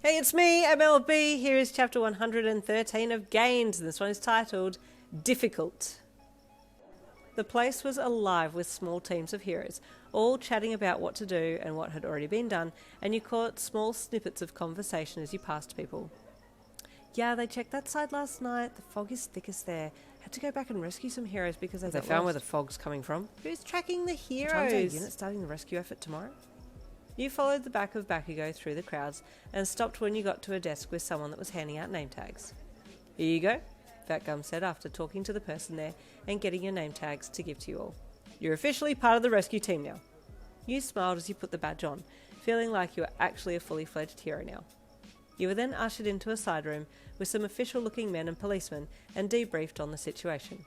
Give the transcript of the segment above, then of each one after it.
Hey, it's me, MLB. Here is chapter 113 of Gains, and this one is titled Difficult. The place was alive with small teams of heroes, all chatting about what to do and what had already been done, and you caught small snippets of conversation as you passed people. Yeah, they checked that side last night. The fog is thickest there. Had to go back and rescue some heroes because they found where the fog's coming from. Who's tracking the heroes? What time's our unit starting the rescue effort tomorrow? You followed the back of Bakugou through the crowds and stopped when you got to a desk with someone that was handing out name tags. Here you go, Fat Gum said after talking to the person there and getting your name tags to give to you all. You're officially part of the rescue team now. You smiled as you put the badge on, feeling like you were actually a fully fledged hero now. You were then ushered into a side room with some official-looking men and policemen and debriefed on the situation.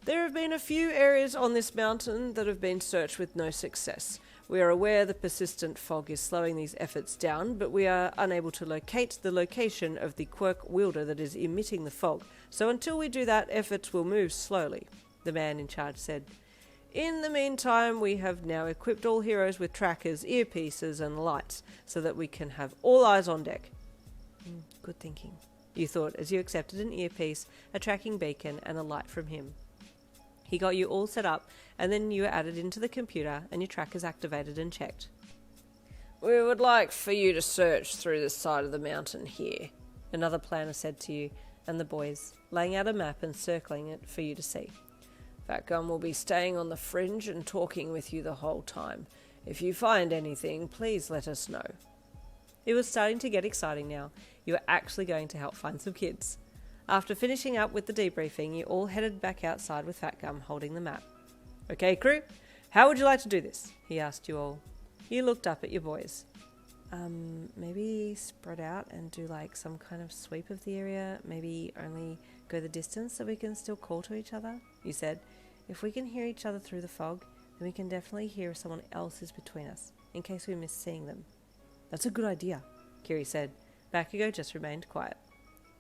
There have been a few areas on this mountain that have been searched with no success. We are aware the persistent fog is slowing these efforts down, but we are unable to locate the location of the quirk wielder that is emitting the fog, so until we do that, efforts will move slowly, the man in charge said. In the meantime, we have now equipped all heroes with trackers, earpieces and lights, so that we can have all eyes on deck. Good thinking, you thought as you accepted an earpiece, a tracking beacon and a light from him. He got you all set up, and then you were added into the computer and your trackers activated and checked. We would like for you to search through the side of the mountain here, another planner said to you and the boys, laying out a map and circling it for you to see. Fat Gum will be staying on the fringe and talking with you the whole time. If you find anything, please let us know. It was starting to get exciting now. You were actually going to help find some kids. After finishing up with the debriefing, you all headed back outside with Fat Gum holding the map. Okay, crew, how would you like to do this? He asked you all. You looked up at your boys. Maybe spread out and do like some kind of sweep of the area. Maybe only go the distance so we can still call to each other, you said. If we can hear each other through the fog, then we can definitely hear if someone else is between us, in case we miss seeing them. That's a good idea, Kiri said. Bakugou just remained quiet.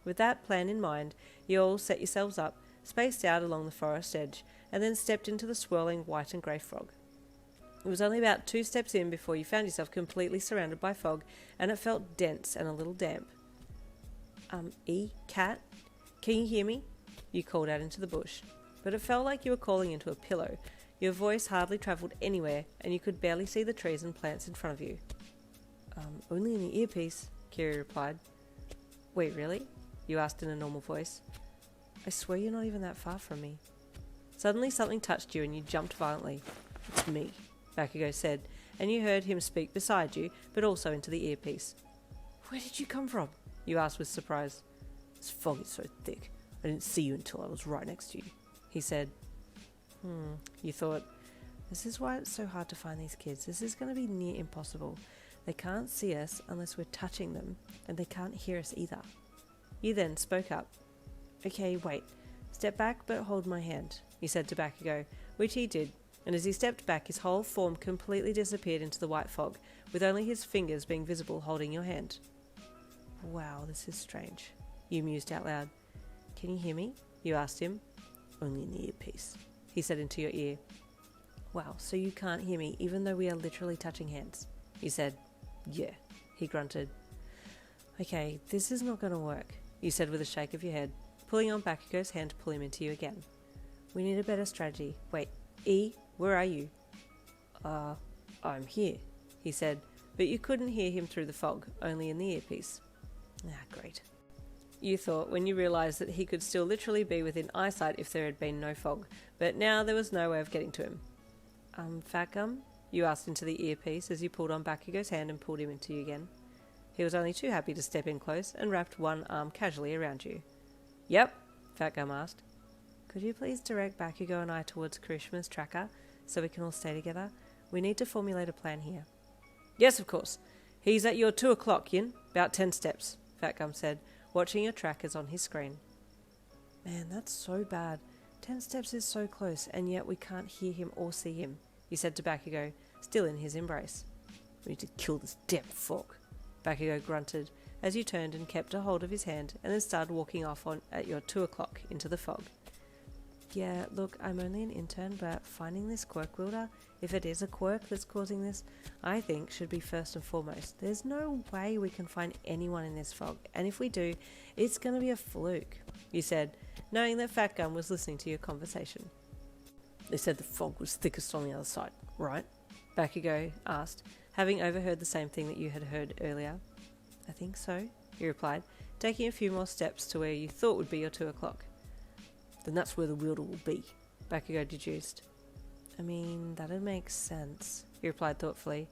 With that plan in mind, you all set yourselves up, spaced out along the forest edge, and then stepped into the swirling white and grey fog. It was only about 2 steps in before you found yourself completely surrounded by fog, and it felt dense and a little damp. Cat, can you hear me? You called out into the bush, but it felt like you were calling into a pillow. Your voice hardly travelled anywhere, and you could barely see the trees and plants in front of you. Only in the earpiece, Kiri replied. Wait, really? You asked in a normal voice. I swear you're not even that far from me. Suddenly something touched you and you jumped violently. It's me, Bakugou said, and you heard him speak beside you, but also into the earpiece. Where did you come from? You asked with surprise. This fog is so thick. I didn't see you until I was right next to you, he said. You thought, this is why it's so hard to find these kids. This is going to be near impossible. They can't see us unless we're touching them, and they can't hear us either. You then spoke up. Okay, wait. Step back but hold my hand, you said to Bakugou, which he did, and as he stepped back his whole form completely disappeared into the white fog, with only his fingers being visible holding your hand. Wow, this is strange, you mused out loud. Can you hear me? You asked him. Only in the earpiece, he said into your ear. Wow, so you can't hear me even though we are literally touching hands, you said. Yeah, he grunted. Okay, this is not going to work, you said with a shake of your head, pulling on Bakugou's hand to pull him into you again. We need a better strategy. Wait, where are you? I'm here, he said, but you couldn't hear him through the fog, only in the earpiece. Great. You thought when you realised that he could still literally be within eyesight if there had been no fog, but now there was no way of getting to him. Fat Gum? You asked into the earpiece as you pulled on Bakugou's hand and pulled him into you again. He was only too happy to step in close and wrapped one arm casually around you. Yep, Fat Gum asked. Could you please direct Bakugou and I towards Kirishima's tracker so we can all stay together? We need to formulate a plan here. Yes, of course. He's at your 2 o'clock, Yin. About 10 steps, Fat Gum said, watching your trackers on his screen. Man, that's so bad. 10 steps is so close, and yet we can't hear him or see him, you said to Bakugou, still in his embrace. We need to kill this damn fog, Bakugou grunted, as you turned and kept a hold of his hand and then started walking off at your 2 o'clock into the fog. Yeah, look, I'm only an intern, but finding this quirk wielder, if it is a quirk that's causing this, I think should be first and foremost. There's no way we can find anyone in this fog, and if we do, it's going to be a fluke, you said, knowing that Fat Gum was listening to your conversation. They said the fog was thickest on the other side, right? Bakugou asked, having overheard the same thing that you had heard earlier. I think so, he replied, taking a few more steps to where you thought would be your 2 o'clock. Then that's where the wielder will be, Bakugou deduced. I mean, that'd make sense, he replied thoughtfully.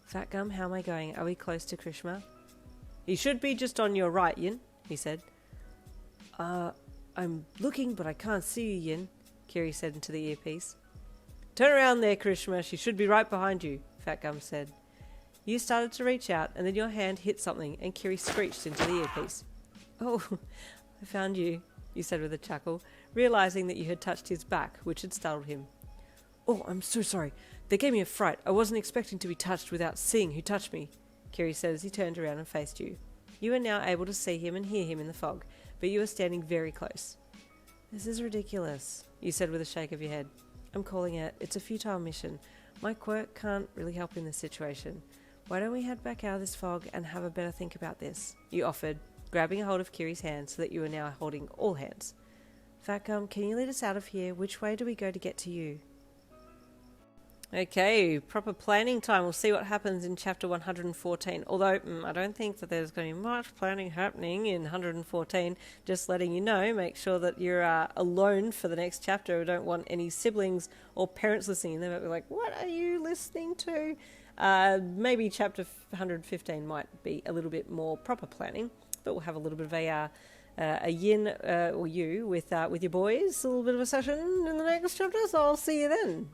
Fat Gum, how am I going? Are we close to Kirishima? He should be just on your right, Yin, he said. I'm looking, but I can't see you, Yin, Kiri said into the earpiece. Turn around there, Kirishima, she should be right behind you, Fat Gum said. You started to reach out, and then your hand hit something, and Kiri screeched into the earpiece. Oh, I found you, you said with a chuckle, realizing that you had touched his back, which had startled him. Oh, I'm so sorry. They gave me a fright. I wasn't expecting to be touched without seeing who touched me, Kiri said as he turned around and faced you. You were now able to see him and hear him in the fog, but you were standing very close. This is ridiculous, you said with a shake of your head. I'm calling it. It's a futile mission. My quirk can't really help in this situation. Why don't we head back out of this fog and have a better think about this? You offered, grabbing a hold of Kiri's hand so that you were now holding all hands. Fat Gum, can you lead us out of here? Which way do we go to get to you? Okay, proper planning time. We'll see what happens in chapter 114. Although, I don't think that there's going to be much planning happening in 114. Just letting you know, make sure that you're alone for the next chapter. We don't want any siblings or parents listening. They might be like, what are you listening to? Maybe chapter 115 might be a little bit more proper planning. But we'll have a little bit of a yin or you with your boys, a little bit of a session in the next chapter, so I'll see you then.